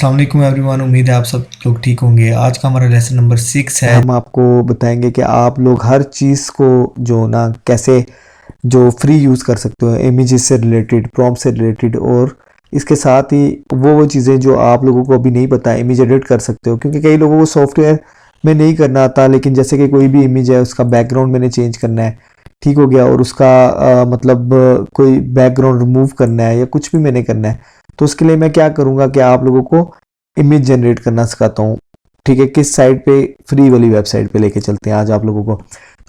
अस्सलाम वालेकुम एवरीवन। उम्मीद है आप सब लोग ठीक होंगे। आज का हमारा लेसन नंबर 6 है। हम आपको बताएंगे कि आप लोग हर चीज़ को जो ना कैसे जो फ्री यूज़ कर सकते हो, इमेजेस से रिलेटेड, प्रॉम्प्ट से रिलेटेड, और इसके साथ ही वो चीज़ें जो आप लोगों को अभी नहीं पता, इमेज एडिट कर सकते हो। क्योंकि कई लोगों को सॉफ्टवेयर में नहीं करना आता, लेकिन जैसे कि कोई भी इमेज है उसका बैकग्राउंड मैंने चेंज करना है, ठीक हो गया, और उसका कोई बैकग्राउंड रिमूव करना है या कुछ भी मैंने करना है, तो उसके लिए मैं क्या करूँगा कि आप लोगों को इमेज जनरेट करना सिखाता हूँ। ठीक है, किस साइट पे, फ्री वाली वेबसाइट पे लेके चलते हैं आज आप लोगों को।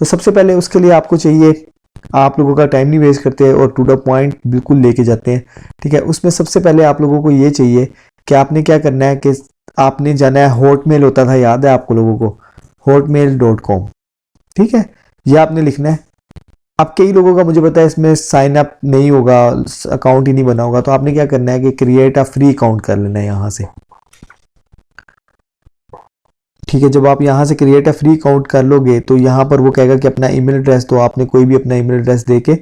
तो सबसे पहले उसके लिए आपको चाहिए, आप लोगों का टाइम नहीं वेस्ट करते हैं और टू द पॉइंट बिल्कुल लेके जाते हैं। ठीक है, उसमें सबसे पहले आप लोगों को ये चाहिए कि आपने क्या करना है कि आपने जाना है, हॉटमेल होता था, याद है आपको लोगों को, hotmail.com। ठीक है, ये आपने लिखना है। अब कई लोगों का मुझे पता है इसमें साइन अप नहीं होगा, अकाउंट ही नहीं बना होगा, तो आपने क्या करना है कि क्रिएट अ फ्री अकाउंट कर लेना है यहाँ से। ठीक है, जब आप यहाँ से क्रिएट अ फ्री अकाउंट कर लोगे तो यहाँ पर वो कहेगा कि अपना ईमेल एड्रेस, तो आपने कोई भी अपना ईमेल एड्रेस दे के,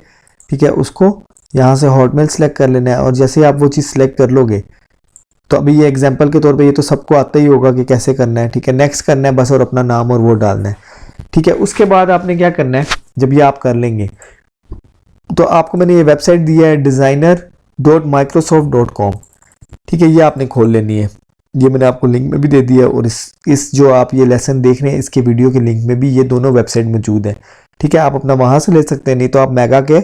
ठीक है, उसको यहाँ से हॉटमेल सेलेक्ट कर लेना है। और जैसे ही आप वो चीज़ सेलेक्ट कर लोगे, तो अभी ये एग्जांपल के तौर पे ये तो सबको आता ही होगा कि कैसे करना है। ठीक है, नेक्स्ट करना है बस, और अपना नाम और वो डालना है। ठीक है, उसके बाद आपने क्या करना है, जब ये आप कर लेंगे तो आपको मैंने ये वेबसाइट दी है designer.microsoft.com। ठीक है, ये आपने खोल लेनी है। ये मैंने आपको लिंक में भी दे दिया, और इस जो आप ये लेसन देख रहे हैं इसके वीडियो के लिंक में भी ये दोनों वेबसाइट मौजूद है। ठीक है, आप अपना वहाँ से ले सकते हैं, नहीं तो आप मेगा के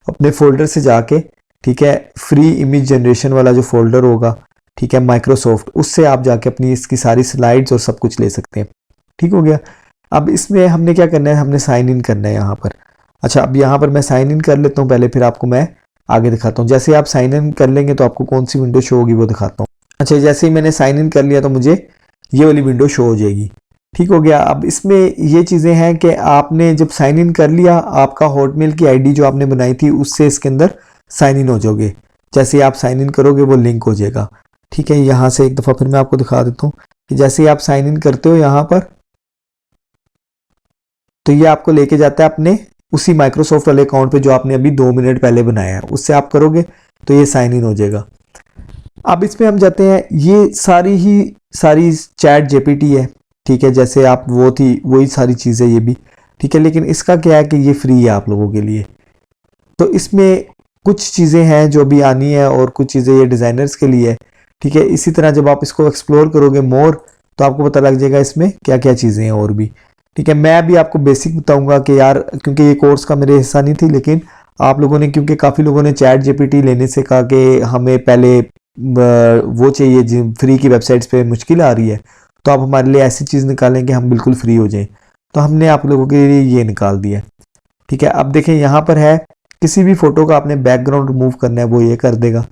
अपने फोल्डर से जाके, ठीक है, फ्री इमेज जनरेशन वाला जो फोल्डर होगा, ठीक है, माइक्रोसॉफ्ट, उससे आप जाके अपनी इसकी सारी स्लाइड्स और सब कुछ ले सकते हैं। ठीक हो गया। अब इसमें हमने क्या करना है, हमने साइन इन करना है यहाँ पर। अच्छा, अब यहाँ पर मैं साइन इन कर लेता हूँ पहले, फिर आपको मैं आगे दिखाता हूँ। जैसे आप साइन इन कर लेंगे तो आपको कौन सी विंडो शो होगी वो दिखाता हूँ। अच्छा, जैसे ही मैंने साइन इन कर लिया तो मुझे ये वाली विंडो शो हो जाएगी। ठीक हो गया। अब इसमें ये चीज़ें हैं कि आपने जब साइन इन कर लिया, आपका हॉटमेल की आईडी जो आपने बनाई थी उससे इसके अंदर साइन इन हो जाओगे। जैसे ही आप साइन इन करोगे वो लिंक हो जाएगा। ठीक है, यहाँ से एक दफ़ा फिर मैं आपको दिखा देता हूँ कि जैसे ही आप साइन इन करते हो यहाँ पर, तो ये आपको लेके जाता है अपने उसी माइक्रोसॉफ्ट वाले अकाउंट पे जो आपने अभी 2 मिनट पहले बनाया है, उससे आप करोगे तो ये साइन इन हो जाएगा। अब इसमें हम जाते हैं, ये सारी चैट जेपीटी है। ठीक है, जैसे आप वो थी वही सारी चीज़ें ये भी। ठीक है, लेकिन इसका क्या है कि ये फ्री है आप लोगों के लिए। तो इसमें कुछ चीज़ें हैं जो भी आनी है और कुछ चीज़ें ये डिज़ाइनर्स के लिए है। ठीक है, इसी तरह जब आप इसको एक्सप्लोर करोगे मोर, तो आपको पता लग जाएगा इसमें क्या क्या चीज़ें हैं और भी। ठीक है, मैं भी आपको बेसिक बताऊंगा कि यार, क्योंकि ये कोर्स का मेरे हिस्सा नहीं थी, लेकिन आप लोगों ने, क्योंकि काफ़ी लोगों ने चैट जेपीटी लेने से कहा कि हमें पहले वो चाहिए जिन फ्री की वेबसाइट्स पे मुश्किल आ रही है, तो आप हमारे लिए ऐसी चीज़ निकालें कि हम बिल्कुल फ्री हो जाएं। तो हमने आप लोगों के लिए ये निकाल दिया। ठीक है, अब देखें यहाँ पर है, किसी भी फोटो का आपने बैकग्राउंड रिमूव करना है वो ये कर देगा।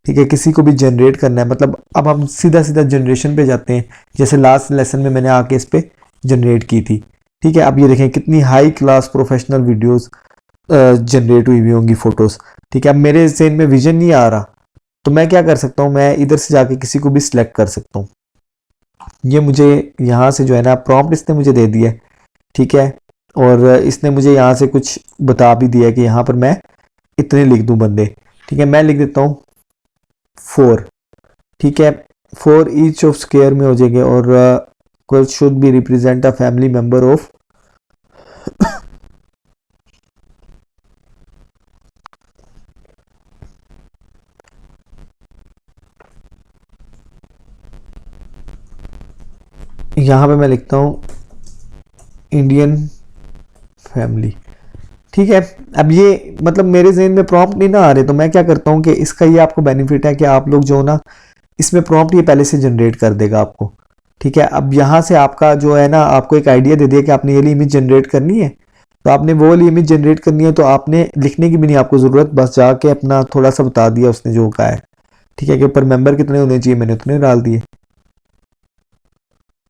ठीक है, किसी को भी जनरेट करना है, मतलब अब हम सीधा सीधा जनरेशन पे जाते हैं, जैसे लास्ट लेसन में मैंने आके इस पे जनरेट की थी। ठीक है, अब ये देखें कितनी high class professional videos generate हुई हुई होंगी फोटोज। ठीक है, अब मेरे ज़हन में विजन नहीं आ रहा, तो मैं क्या कर सकता हूँ, मैं इधर से जाके किसी को भी सिलेक्ट कर सकता हूँ। ये मुझे यहाँ से जो है ना प्रॉम्प्ट इसने मुझे दे दिया है। ठीक है, और इसने मुझे यहाँ से कुछ बता भी दिया कि यहाँ पर मैं इतने लिख दूँ बंदे। ठीक है, मैं लिख देता हूँ 4। ठीक है, 4 ईच ऑफ स्क्वायर में हो जाएंगे, और should be represent a family member of. यहाँ पे मैं लिखता हूँ इंडियन फैमिली। ठीक है, अब ये मतलब मेरे जहन में प्रॉम्प्ट नहीं ना आ रहे, तो मैं क्या करता हूँ कि इसका ये आपको बेनिफिट है कि आप लोग जो ना, इसमें प्रॉम्प्ट ये पहले से जनरेट कर देगा आपको। ठीक है, अब यहाँ से आपका जो है ना, आपको एक आइडिया दे दिया कि आपने ये वाली इमेज जनरेट करनी है, तो आपने वो वाली इमेज जनरेट करनी है, तो आपने लिखने की भी नहीं आपको ज़रूरत, बस जाके अपना थोड़ा सा बता दिया उसने जो कहा है। ठीक है, कि पर मेंबर कितने होने चाहिए, मैंने उतने डाल दिए।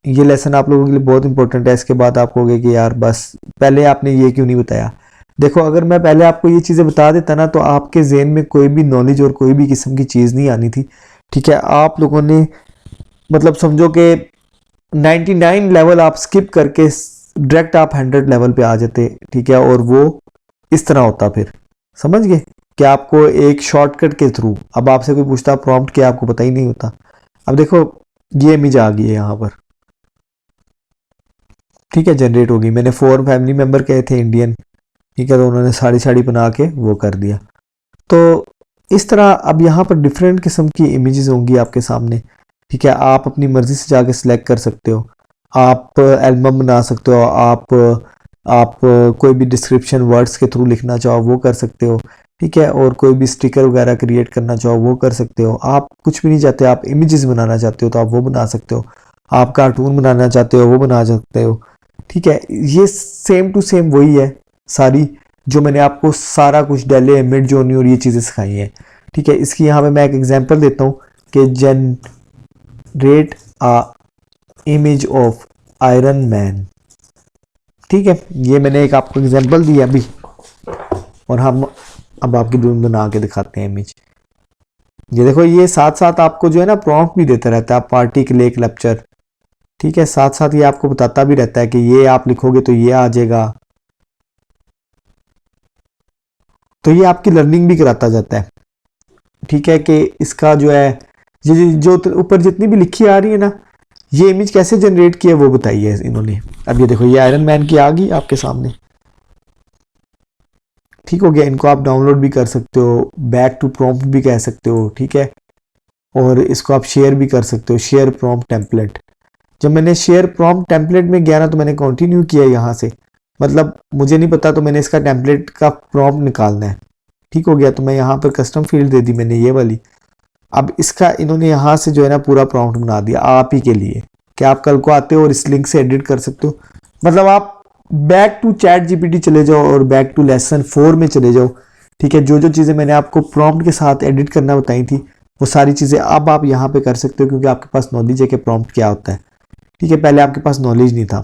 ये लेसन आप लोगों के लिए बहुत इंपॉर्टेंट है। इसके बाद आप कहोगे कि यार बस पहले आपने ये क्यों नहीं बताया। देखो, अगर मैं पहले आपको ये चीज़ें बता देता ना, तो आपके जहन में कोई भी नॉलेज और कोई भी किस्म की चीज़ नहीं आनी थी। ठीक है, आप लोगों ने मतलब समझो कि 99 लेवल आप स्किप करके डायरेक्ट आप 100 लेवल पे आ जाते। ठीक है, और वो इस तरह होता फिर, समझ गए, कि आपको एक शॉर्टकट के थ्रू, अब आपसे कोई पूछता प्रॉम्प्ट क्या, आपको पता ही नहीं होता। अब देखो, ये इमेज आ गई है यहाँ पर, ठीक है, जनरेट होगी। मैंने 4 फैमिली मेम्बर कहे थे इंडियन, ठीक है, तो उन्होंने साड़ी साड़ी बना के वो कर दिया। तो इस तरह अब यहाँ पर डिफरेंट किस्म की इमेजेस होंगी आपके सामने, ठीक है। आप अपनी मर्ज़ी से जाके सिलेक्ट कर सकते हो, आप एल्बम बना सकते हो, आप कोई भी डिस्क्रिप्शन वर्ड्स के थ्रू लिखना चाहो वो कर सकते हो, ठीक है, और कोई भी स्टिकर वगैरह क्रिएट करना चाहो वो कर सकते हो। आप कुछ भी नहीं चाहते, आप इमेजेस बनाना चाहते हो तो आप वो बना सकते हो, आप कार्टून बनाना चाहते हो वो बना सकते हो, ठीक है। ये सेम टू सेम वही है सारी, जो मैंने आपको सारा कुछ डेले मिड जोनी और ये चीज़ें सिखाई हैं, ठीक है। इसकी यहाँ पे मैं एक एग्जांपल देता हूँ कि generate a image of Iron Man, ठीक है, ये मैंने एक आपको एग्जांपल दिया अभी, और हम अब आपकी ड्रोन बना के दिखाते हैं इमेज। ये देखो, ये साथ साथ आपको जो है ना प्रॉम्प्ट भी देता रहता है, पार्टी के लिए एक लेक्चर, ठीक है, साथ साथ ये आपको बताता भी रहता है कि ये आप लिखोगे तो ये आ जाएगा, तो ये आपकी लर्निंग भी कराता जाता है, ठीक है, कि इसका जो है ये जो ऊपर जितनी भी लिखी आ रही है ना, ये इमेज कैसे जनरेट की है वो बताई है इन्होंने। अब ये देखो, ये आयरन मैन की आ गई आपके सामने, ठीक हो गया। इनको आप डाउनलोड भी कर सकते हो, बैक टू प्रॉम्प्ट भी कह सकते हो, ठीक है, और इसको आप शेयर भी कर सकते हो, शेयर प्रॉम्प्ट टेम्पलेट। जब मैंने शेयर प्रॉम्प्ट टेम्पलेट में गया ना तो मैंने कंटिन्यू किया यहाँ से, मतलब मुझे नहीं पता तो मैंने इसका टेम्पलेट का प्रॉम्प्ट निकालना है, ठीक हो गया, तो मैं यहाँ पर कस्टम फील्ड दे दी मैंने ये वाली। अब इसका इन्होंने यहाँ से जो है ना पूरा प्रॉम्प्ट बना दिया आप ही के लिए, कि आप कल को आते हो और इस लिंक से एडिट कर सकते हो। मतलब आप बैक टू चैट जीपीटी चले जाओ और बैक टू लेसन 4 में चले जाओ, ठीक है, जो जो चीज़ें मैंने आपको प्रॉम्प्ट के साथ एडिट करना बताई थी वो सारी चीज़ें अब आप यहाँ पे कर सकते हो, क्योंकि आपके पास नॉलेज है कि प्रॉम्प्ट क्या होता है, ठीक है। पहले आपके पास नॉलेज नहीं था।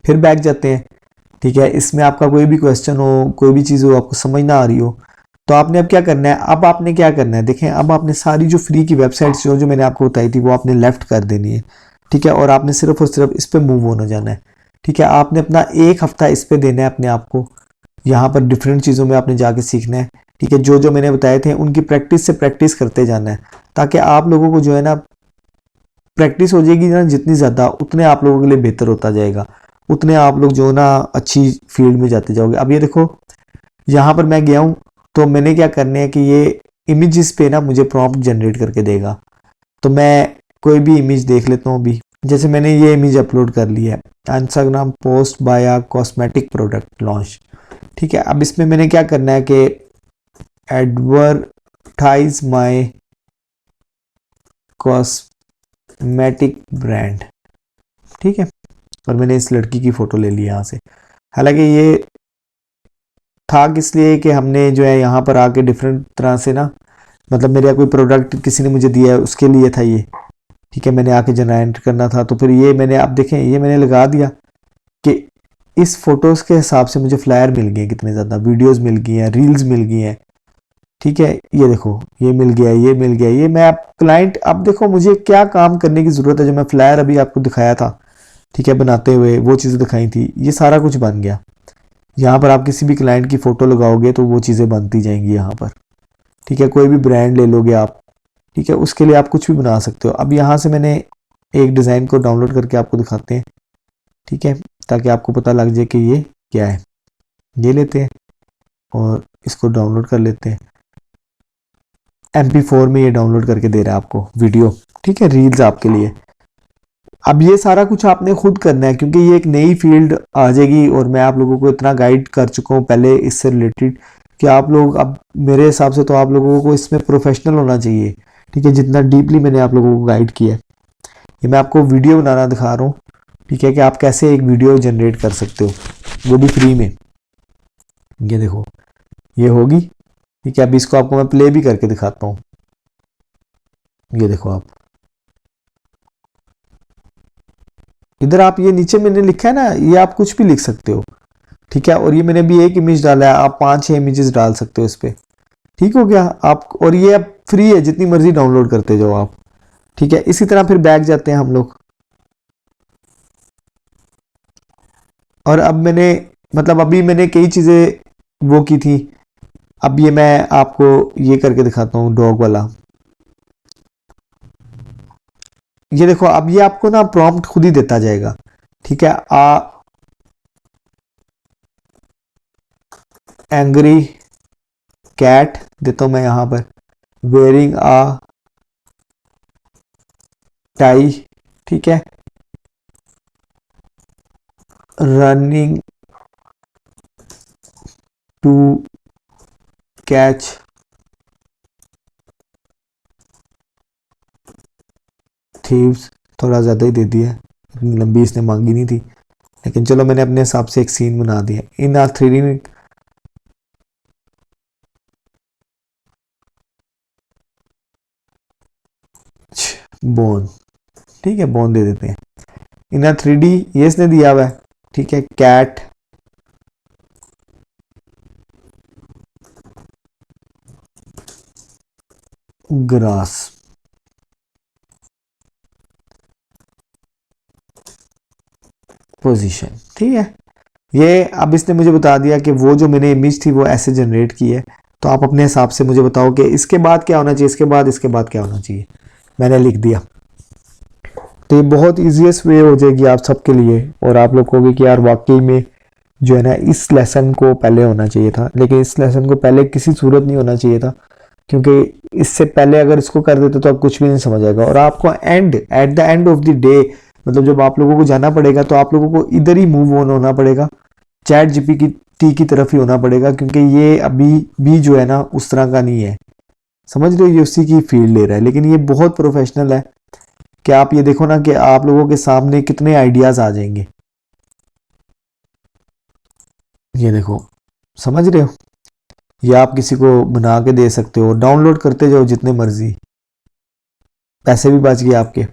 फिर बैक जाते हैं, ठीक है, इसमें आपका कोई भी क्वेश्चन हो, कोई भी चीज़ हो आपको समझ ना आ रही हो, तो आपने अब क्या करना है, अब आपने क्या करना है, देखें, अब आपने सारी जो फ्री की वेबसाइट्स जो जो मैंने आपको बताई थी वो आपने लेफ्ट कर देनी है, ठीक है, और आपने सिर्फ और सिर्फ इस पर मूव होना जाना है, ठीक है। आपने अपना 1 हफ्ता इस पर देना है अपने आप को, यहाँ पर डिफरेंट चीज़ों में आपने जाके सीखना है, ठीक है, जो जो मैंने बताए थे उनकी प्रैक्टिस से प्रैक्टिस करते जाना है, ताकि आप लोगों को जो है ना प्रैक्टिस हो जाएगी ना जितनी ज़्यादा, उतने आप लोगों के लिए बेहतर होता जाएगा, उतने आप लोग जो ना अच्छी फील्ड में जाते जाओगे। अब ये देखो, यहाँ पर मैं गया हूँ, तो मैंने क्या करना है कि ये इमेजेस पे ना मुझे प्रॉम्प्ट जनरेट करके देगा, तो मैं कोई भी इमेज देख लेता हूँ अभी। जैसे मैंने ये इमेज अपलोड कर ली है, Instagram post by a cosmetic product launch, ठीक है। अब इसमें मैंने क्या करना है कि एडवर्टाइज माय कॉस्मेटिक ब्रांड, ठीक है, और मैंने इस लड़की की फ़ोटो ले ली यहाँ से। हालांकि ये था किस लिए कि हमने जो है यहाँ पर आके डिफरेंट तरह से ना, मतलब मेरा कोई प्रोडक्ट किसी ने मुझे दिया है उसके लिए था ये, ठीक है, मैंने आके जनरेट करना था, तो फिर ये मैंने, आप देखें, ये मैंने लगा दिया कि इस फोटोज़ के हिसाब से मुझे फ्लायर मिल गए, कितने ज़्यादा वीडियोज़ मिल गई हैं, रील्स मिल गई हैं, ठीक है। ये देखो, ये मिल गया, ये मिल गया, ये मैं आप क्लाइंट, अब देखो मुझे क्या काम करने की ज़रूरत है, जो मैं फ्लायर अभी आपको दिखाया था, ठीक है, बनाते हुए वो चीज़ें दिखाई थी, ये सारा कुछ बन गया। यहाँ पर आप किसी भी क्लाइंट की फ़ोटो लगाओगे तो वो चीज़ें बनती जाएंगी यहाँ पर, ठीक है, कोई भी ब्रांड ले लोगे आप, ठीक है, उसके लिए आप कुछ भी बना सकते हो। अब यहाँ से मैंने एक डिज़ाइन को डाउनलोड करके आपको दिखाते हैं, ठीक है, ताकि आपको पता लग जाए कि ये क्या है। ये लेते हैं और इसको डाउनलोड कर लेते हैं, MP4 में ये डाउनलोड करके दे रहा है आपको वीडियो, ठीक है, रील्स आपके लिए। अब ये सारा कुछ आपने खुद करना है, क्योंकि ये एक नई फील्ड आ जाएगी और मैं आप लोगों को इतना गाइड कर चुका हूँ पहले इससे रिलेटेड कि आप लोग, अब मेरे हिसाब से तो आप लोगों को इसमें प्रोफेशनल होना चाहिए, ठीक है, जितना डीपली मैंने आप लोगों को गाइड किया है। ये मैं आपको वीडियो बनाना दिखा रहा हूँ, ठीक है, कि आप कैसे एक वीडियो जनरेट कर सकते हो, वो भी फ्री में। ये देखो, ये होगी, ठीक है। अभी इसको आपको मैं प्ले भी करके दिखाता हूँ। ये देखो, आप इधर, आप ये नीचे मैंने लिखा है ना, ये आप कुछ भी लिख सकते हो, ठीक है, और ये मैंने भी एक इमेज डाला है, आप 5-6 इमेजेस डाल सकते हो इस पे, ठीक हो गया आप, और ये अब फ्री है, जितनी मर्जी डाउनलोड करते जाओ आप, ठीक है। इसी तरह फिर बैक जाते हैं हम लोग, और अब मैंने, मतलब अभी मैंने कई चीज़ें वो की थी, अब ये मैं आपको ये करके दिखाता हूँ डॉग वाला। ये देखो अब ये आपको ना प्रॉम्प्ट खुद ही देता जाएगा, ठीक है। एंग्री कैट देता हूं मैं यहां पर, वेयरिंग आ टाई, ठीक है, रनिंग टू कैच थीव्स। थोड़ा ज़्यादा ही दे दिया, इतनी लंबी इसने मांगी नहीं थी, लेकिन चलो मैंने अपने हिसाब से एक सीन बना दिया। इन आर थ्री बोन, ठीक है, बोन दे देते हैं। इन आर 3D ये इसने दिया हुआ है, ठीक है। कैट ग्रास, पोजीशन, ठीक है। ये अब इसने मुझे बता दिया कि वो जो मैंने इमेज थी वो ऐसे जनरेट की है। तो आप अपने हिसाब से मुझे बताओ कि इसके बाद क्या होना चाहिए, इसके बाद क्या होना चाहिए। मैंने लिख दिया। तो ये बहुत ईजीएस्ट वे हो जाएगी आप सबके लिए, और आप लोग कहोगे कि यार वाकई में जो है ना इस लेसन को पहले होना चाहिए था, लेकिन इस लेसन को पहले किसी सूरत नहीं होना चाहिए था, क्योंकि इससे पहले अगर इसको कर देते तो आप कुछ भी नहीं समझ आएगा। और आपको at the end of the day, मतलब जब आप लोगों को जाना पड़ेगा तो आप लोगों को इधर ही मूव ऑन होना पड़ेगा, चैट जीपीटी की तरफ ही होना पड़ेगा, क्योंकि ये अभी भी जो है ना उस तरह का नहीं है, समझ रहे हो, ये उसी की फील्ड ले रहा है। लेकिन ये बहुत प्रोफेशनल है कि आप ये देखो ना कि आप लोगों के सामने कितने आइडियाज आ जाएंगे। ये देखो, समझ रहे हो, ये आप किसी को बना के दे सकते हो, डाउनलोड करते जाओ जितने मर्जी, पैसे भी बच गए आपके।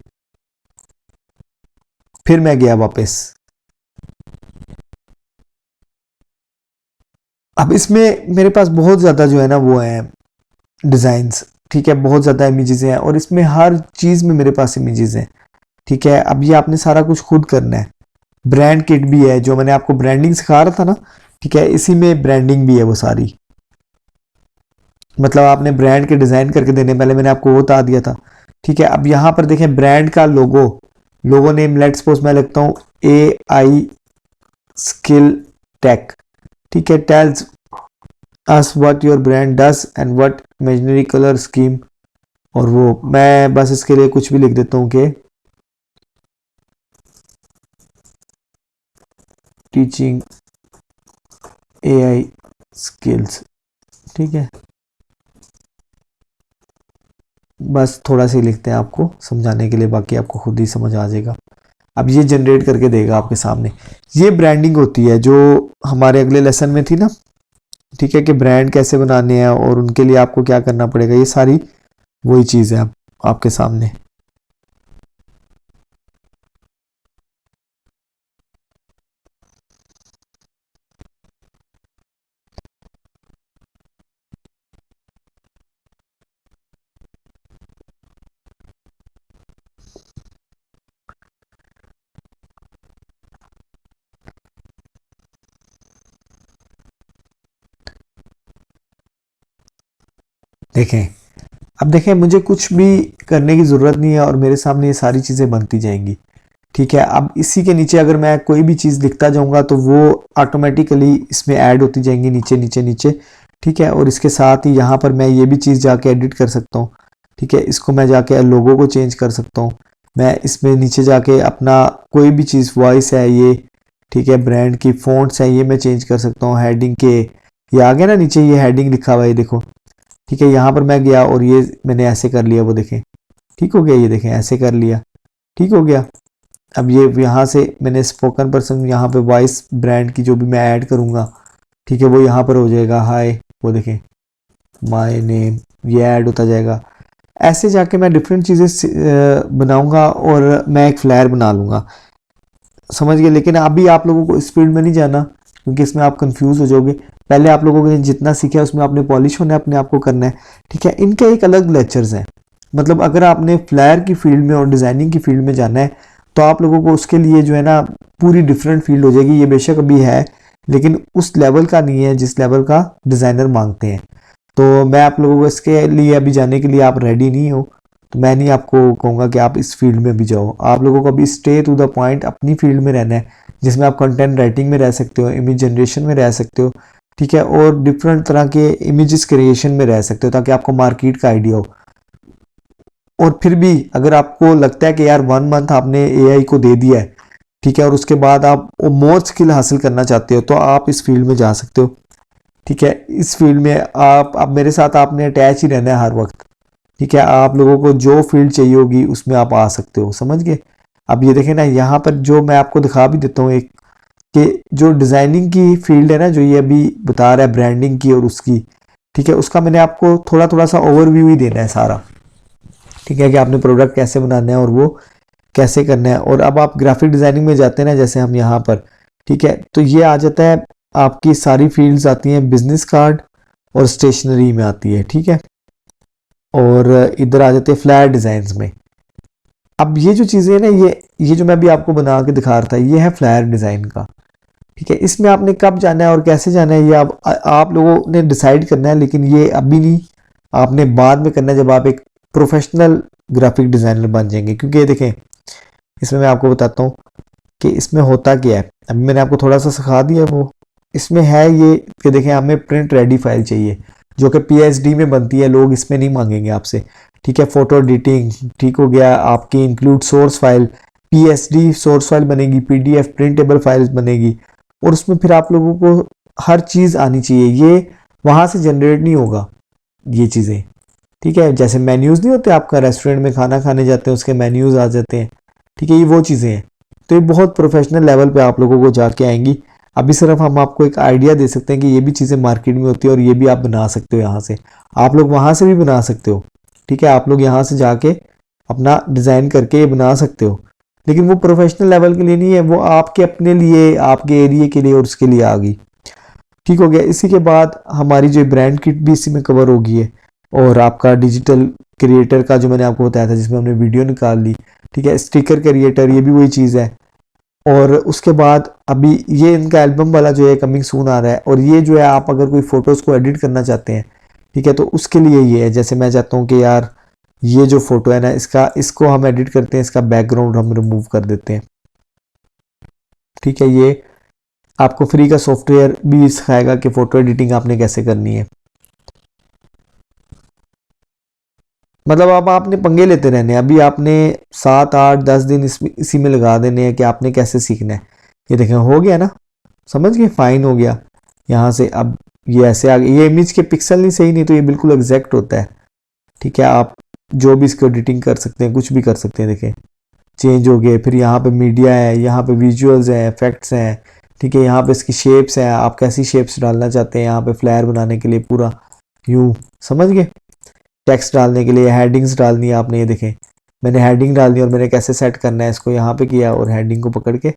फिर मैं गया वापस। अब इसमें मेरे पास बहुत ज़्यादा जो है ना वो है डिज़ाइंस, ठीक है, बहुत ज़्यादा इमेजेस हैं, और इसमें हर चीज़ में मेरे पास इमेजेस हैं, ठीक है। अब ये आपने सारा कुछ खुद करना है। ब्रांड किट भी है, जो मैंने आपको ब्रांडिंग सिखा रहा था ना, ठीक है, इसी में ब्रांडिंग भी है वो सारी, मतलब आपने ब्रांड के डिज़ाइन करके देने, पहले मैंने आपको वो बता दिया था, ठीक है। अब यहाँ पर देखें ब्रांड का लोगो नेम लेट्स सपोज मैं लिखता हूँ AI स्किल टेक, ठीक है, tells us what your brand does and what imaginary colour scheme, और वो मैं बस इसके लिए कुछ भी लिख देता हूँ कि टीचिंग AI स्किल्स, ठीक है, बस थोड़ा सा ही लिखते हैं आपको समझाने के लिए, बाकी आपको खुद ही समझ आ जाएगा। अब ये जनरेट करके देगा आपके सामने। ये ब्रांडिंग होती है जो हमारे अगले लेसन में थी ना, ठीक है, कि ब्रांड कैसे बनाने हैं और उनके लिए आपको क्या करना पड़ेगा, ये सारी वही चीज़ है आपके सामने। देखें, अब देखें, मुझे कुछ भी करने की ज़रूरत नहीं है और मेरे सामने ये सारी चीज़ें बनती जाएंगी, ठीक है। अब इसी के नीचे अगर मैं कोई भी चीज़ लिखता जाऊंगा तो वो ऑटोमेटिकली इसमें ऐड होती जाएंगी नीचे नीचे नीचे, ठीक है। और इसके साथ ही यहाँ पर मैं ये भी चीज़ जाके एडिट कर सकता हूँ, ठीक है। इसको मैं जाके लोगो को चेंज कर सकता हूँ, मैं इसमें नीचे जाके अपना कोई भी चीज़ वॉइस है ये, ठीक है, ब्रांड की फ़ॉन्ट्स है ये मैं चेंज कर सकता हूँ, हेडिंग के ये आ गया ना नीचे, ये हेडिंग लिखा हुआ है देखो, ठीक है। यहाँ पर मैं गया और ये मैंने ऐसे कर लिया, वो देखें ठीक हो गया, ये देखें ऐसे कर लिया, ठीक हो गया। अब ये यहाँ से मैंने स्पोकन पर्सन, यहाँ पे वॉइस ब्रांड की जो भी मैं ऐड करूँगा, ठीक है, वो यहाँ पर हो जाएगा, हाय, वो देखें माय नेम, ये ऐड होता जाएगा। ऐसे जाके मैं डिफरेंट चीज़ें बनाऊँगा और मैं एक फ्लैर बना लूँगा, समझ गए। लेकिन अभी आप लोगों को इस फील्ड में नहीं जाना, क्योंकि इसमें आप कंफ्यूज हो जाओगे। पहले आप लोगों ने जितना सीखा है उसमें आपने पॉलिश होना है, अपने आप को करना है, ठीक है। इनके एक अलग लेक्चर्स हैं, मतलब अगर आपने फ्लैर की फील्ड में और डिज़ाइनिंग की फील्ड में जाना है तो आप लोगों को उसके लिए जो है ना पूरी डिफरेंट फील्ड हो जाएगी। ये बेशक अभी है लेकिन उस लेवल का नहीं है जिस लेवल का डिज़ाइनर मांगते हैं। तो मैं आप लोगों को इसके लिए अभी जाने के लिए आप रेडी नहीं हो, तो मैं नहीं आपको कहूँगा कि आप इस फील्ड में भी जाओ। आप लोगों को अभी स्टे टू द पॉइंट अपनी फील्ड में रहना है, जिसमें आप कंटेंट राइटिंग में रह सकते हो, इमेज जनरेशन में रह सकते हो, ठीक है, और डिफरेंट तरह के इमेजेस क्रिएशन में रह सकते हो, ताकि आपको मार्केट का आइडिया हो। और फिर भी अगर आपको लगता है कि यार 1 मंथ आपने एआई को दे दिया है, ठीक है, और उसके बाद आप मोर स्किल हासिल करना चाहते हो, तो आप इस फील्ड में जा सकते हो, ठीक है। इस फील्ड में आप मेरे साथ आपने अटैच ही रहना है हर वक्त, ठीक है। आप लोगों को जो फील्ड चाहिए होगी उसमें आप आ सकते हो, समझ गए। अब ये देखें ना, यहाँ पर जो मैं आपको दिखा भी देता हूँ एक, कि जो डिज़ाइनिंग की फील्ड है ना, जो ये अभी बता रहा है ब्रांडिंग की और उसकी, ठीक है, उसका मैंने आपको थोड़ा थोड़ा सा ओवरव्यू ही देना है सारा, ठीक है, कि आपने प्रोडक्ट कैसे बनाना है और वो कैसे करना है। और अब आप ग्राफिक डिज़ाइनिंग में जाते हैं ना, जैसे हम यहाँ पर, ठीक है, तो ये आ जाता है, आपकी सारी फील्ड्स आती हैं, बिजनेस कार्ड और स्टेशनरी में आती है, ठीक है, और इधर आ जाते हैं फ्लैट डिज़ाइंस में। अब ये जो चीज़ें हैं ना, ये जो मैं अभी आपको बना के दिखा रहा था, ये है फ्लैट डिज़ाइन का, ठीक है। इसमें आपने कब जाना है और कैसे जाना है, ये आप लोगों ने डिसाइड करना है, लेकिन ये अभी नहीं, आपने बाद में करना है, जब आप एक प्रोफेशनल ग्राफिक डिज़ाइनर बन जाएंगे। क्योंकि ये देखें, इसमें मैं आपको बताता हूँ कि इसमें होता क्या है। अभी मैंने आपको थोड़ा सा सिखा दिया, वो इसमें है ये कि देखें, हमें प्रिंट रेडी फाइल चाहिए जो कि पीएसडी में बनती है, लोग इसमें नहीं मांगेंगे आपसे, ठीक है। फोटो एडिटिंग, ठीक हो गया, आपकी include source file, PSD source file बनेगी, पीडीएफ प्रिंटेबल फाइल्स बनेगी, और उसमें फिर आप लोगों को हर चीज़ आनी चाहिए। ये वहाँ से जनरेट नहीं होगा ये चीज़ें, ठीक है। जैसे मेन्यूज़ नहीं होते, आपका रेस्टोरेंट में खाना खाने जाते हैं, उसके मेन्यूज़ आ जाते हैं, ठीक है, ये वो चीज़ें हैं। तो ये बहुत प्रोफेशनल लेवल पे आप लोगों को जाके आएंगी। अभी सिर्फ हम आपको एक आइडिया दे सकते हैं कि ये भी चीज़ें मार्केट में होती है और ये भी आप बना सकते हो यहाँ से। आप लोग वहाँ से भी बना सकते हो, ठीक है, आप लोग यहाँ से जाके अपना डिज़ाइन करके ये बना सकते हो, लेकिन वो प्रोफेशनल लेवल के लिए नहीं है, वो आपके अपने लिए, आपके एरिया के लिए और उसके लिए आ गई, ठीक हो गया। इसी के बाद हमारी जो ब्रांड किट भी इसी में कवर होगी है, और आपका डिजिटल क्रिएटर का जो मैंने आपको बताया था, जिसमें हमने वीडियो निकाल ली, ठीक है, स्टिकर क्रिएटर, ये भी वही चीज़ है। और उसके बाद अभी ये इनका एल्बम वाला जो है कमिंग सून आ रहा है, और ये जो है आप अगर कोई फ़ोटोज़ को एडिट करना चाहते हैं, ठीक है, तो उसके लिए ये है। जैसे मैं चाहता हूँ कि यार ये जो फ़ोटो है ना, इसको हम एडिट करते हैं, इसका बैकग्राउंड हम रिमूव कर देते हैं, ठीक है। ये आपको फ्री का सॉफ्टवेयर भी सिखाएगा कि फ़ोटो एडिटिंग आपने कैसे करनी है। मतलब अब आपने पंगे लेते रहने हैं, अभी आपने 7 8 10 दिन इसी में लगा देने हैं कि आपने कैसे सीखना है। ये देखें, हो गया ना, समझ गए, फाइन हो गया। यहाँ से अब ये ऐसे आ गया, ये इमेज के पिक्सल नहीं सही, नहीं तो ये बिल्कुल एग्जैक्ट होता है, ठीक है। आप जो भी इसको एडिटिंग कर सकते हैं, कुछ भी कर सकते हैं, देखें चेंज हो गए। फिर यहाँ पे मीडिया है, यहाँ पे विजुअल्स हैं, इफेक्ट्स हैं, ठीक है, यहाँ पे इसकी शेप्स हैं, आप कैसी शेप्स डालना चाहते हैं, यहाँ पे फ्लेयर बनाने के लिए पूरा यूँ, समझ गए। टेक्स्ट डालने के लिए हेडिंग्स डालनी है आपने, ये देखें मैंने हेडिंग डाल दी, और मैंने कैसे सेट करना है इसको, यहाँ पे किया और हेडिंग को पकड़ के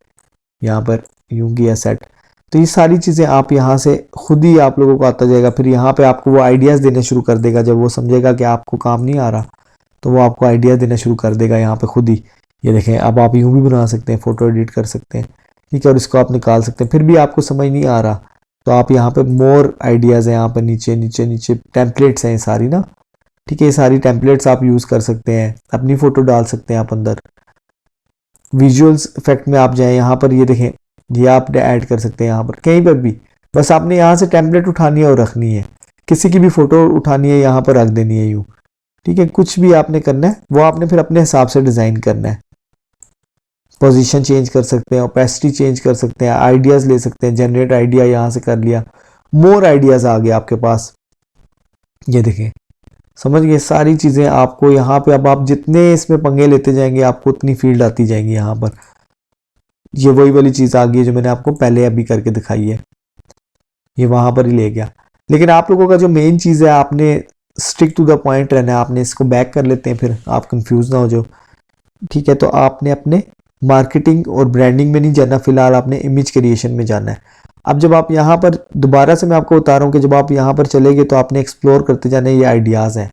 यहाँ पर यूं किया सेट। तो ये सारी चीज़ें आप यहाँ से खुद ही आप लोगों को आता जाएगा। फिर यहाँ पे आपको वो आइडियाज़ देने शुरू कर देगा, जब वो समझेगा कि आपको काम नहीं आ रहा, तो वो आपको आइडियाज़ देना शुरू कर देगा यहाँ पे खुद ही। ये देखें, अब आप यूँ भी बना सकते हैं, फ़ोटो एडिट कर सकते हैं, ठीक है, और इसको आप निकाल सकते हैं। फिर भी आपको समझ नहीं आ रहा, तो आप यहाँ पे मोर आइडियाज़ हैं, यहाँ पर नीचे नीचे नीचे टेम्पलेट्स हैं सारी ना, ठीक है, ये सारी टेम्पलेट्स आप यूज़ कर सकते हैं, अपनी फ़ोटो डाल सकते हैं आप अंदर। विजुअल्स इफेक्ट में आप जाएं, यहाँ पर ये देखें, ये आप ऐड कर सकते हैं यहाँ पर कहीं पर भी। बस आपने यहाँ से टेम्पलेट उठानी है और रखनी है, किसी की भी फ़ोटो उठानी है यहाँ पर रख देनी है यूँ, ठीक है। कुछ भी आपने करना है वो आपने फिर अपने हिसाब से डिज़ाइन करना है। पोजीशन चेंज कर सकते हैं, ओपेसिटी चेंज कर सकते हैं, आइडियाज़ ले सकते हैं, जनरेट आइडिया यहाँ से कर लिया, मोर आइडियाज़ आ गए आपके पास। ये देखें, समझ गए, सारी चीज़ें आपको यहाँ पे, अब आप जितने इसमें पंगे लेते जाएंगे आपको उतनी फील्ड आती जाएंगी यहाँ पर। ये वही वाली चीज़ आ गई है जो मैंने आपको पहले अभी करके दिखाई है, ये वहाँ पर ही ले गया। लेकिन आप लोगों का जो मेन चीज़ है, आपने स्टिक टू द पॉइंट रहना है। आपने इसको बैक कर लेते हैं, फिर आप कंफ्यूज ना हो जाओ, ठीक है। तो आपने अपने मार्केटिंग और ब्रांडिंग में नहीं जाना, फिलहाल आपने इमेज क्रिएशन में जाना है। अब जब आप यहाँ पर, दोबारा से मैं आपको बता रहा हूँ कि जब आप यहाँ पर चले गए तो आपने एक्सप्लोर करते जाना है, ये आइडियाज़ हैं।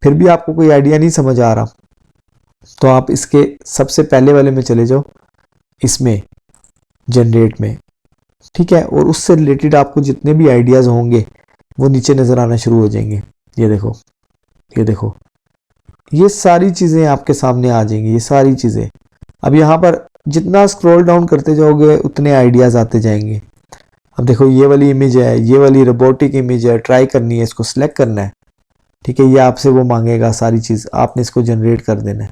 फिर भी आपको कोई आइडिया नहीं समझ आ रहा, तो आप इसके सबसे पहले वाले में चले जाओ, इसमें जनरेट में, ठीक है, और उससे रिलेटेड आपको जितने भी आइडियाज़ होंगे वो नीचे नज़र आना शुरू हो जाएंगे। ये देखो, ये देखो, ये सारी चीज़ें आपके सामने आ जाएंगी, ये सारी चीज़ें। अब यहाँ पर जितना स्क्रॉल डाउन करते जाओगे उतने आइडियाज़ आते जाएंगे। अब देखो ये वाली इमेज है, ये वाली रोबोटिक इमेज है, ट्राई करनी है, इसको सिलेक्ट करना है, ठीक है। ये आपसे वो मांगेगा सारी चीज़, आपने इसको जनरेट कर देना है।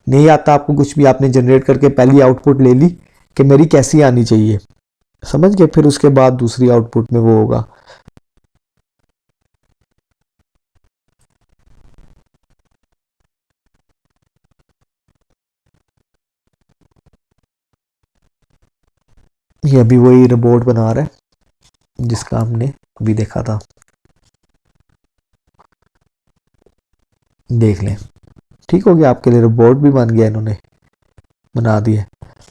नहीं आता आपको कुछ भी, आपने जनरेट करके पहली आउटपुट ले ली कि मेरी कैसी आनी चाहिए, समझ गए। फिर उसके बाद दूसरी आउटपुट में वो होगा। ये अभी वही रोबोट बना रहा है जिसका हमने अभी देखा था, देख लें। ठीक हो गया, आपके लिए रोबोट भी बन गया, इन्होंने बना दिया।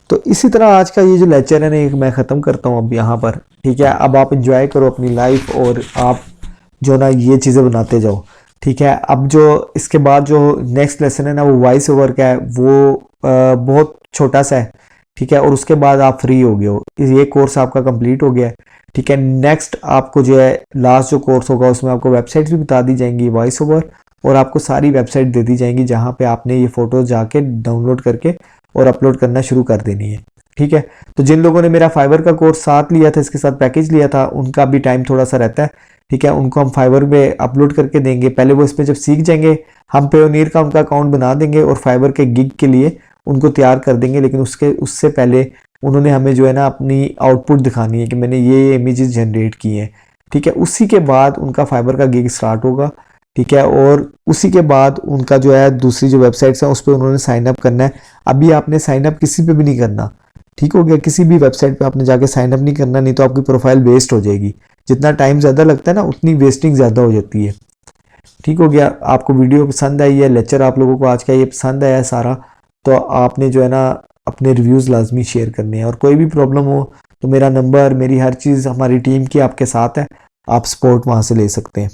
तो इसी तरह आज का ये जो लेक्चर है ना, एक मैं ख़त्म करता हूँ अब यहाँ पर, ठीक है। अब आप इंजॉय करो अपनी लाइफ और आप जो ना ये चीज़ें बनाते जाओ, ठीक है। अब जो इसके बाद जो नेक्स्ट लेसन है ना, वो वॉइस ओवर का है, वो बहुत छोटा सा है, ठीक है। और उसके बाद आप फ्री हो गए हो, ये कोर्स आपका कंप्लीट हो गया है, ठीक है। नेक्स्ट आपको जो है लास्ट जो कोर्स होगा उसमें आपको वेबसाइट्स भी बता दी जाएंगी, वॉइस ओवर, और आपको सारी वेबसाइट दे दी जाएंगी जहाँ पे आपने ये फ़ोटो जाके डाउनलोड करके और अपलोड करना शुरू कर देनी है, ठीक है। तो जिन लोगों ने मेरा फाइवर का कोर्स साथ लिया था, इसके साथ पैकेज लिया था, उनका भी टाइम थोड़ा सा रहता है, ठीक है। उनको हम फाइवर में अपलोड करके देंगे, पहले वो इसमें जब सीख जाएंगे हम पेयोनियर का उनका अकाउंट बना देंगे और फाइवर के गिग के लिए उनको तैयार कर देंगे। लेकिन उससे पहले उन्होंने हमें जो है ना अपनी आउटपुट दिखानी है कि मैंने ये इमेजेस जनरेट की हैं, ठीक है। उसी के बाद उनका फाइबर का गिग स्टार्ट होगा, ठीक है। और उसी के बाद उनका जो है दूसरी जो वेबसाइट्स हैं उस पर उन्होंने साइन अप करना है। अभी आपने साइन अप किसी पे भी नहीं करना, ठीक हो गया। किसी भी वेबसाइट पे आपने जाके साइन अप नहीं करना, नहीं तो आपकी प्रोफाइल वेस्ट हो जाएगी। जितना टाइम ज़्यादा लगता है ना उतनी वेस्टिंग ज़्यादा हो जाती है, ठीक हो गया। आपको वीडियो पसंद आई है, लेक्चर आप लोगों को आज का ये पसंद आया है सारा, तो आपने जो है ना अपने रिव्यूज़ लाजमी शेयर करने हैं। और कोई भी प्रॉब्लम हो तो मेरा नंबर, मेरी हर चीज़ हमारी टीम की आपके साथ है, आप सपोर्ट वहाँ से ले सकते हैं।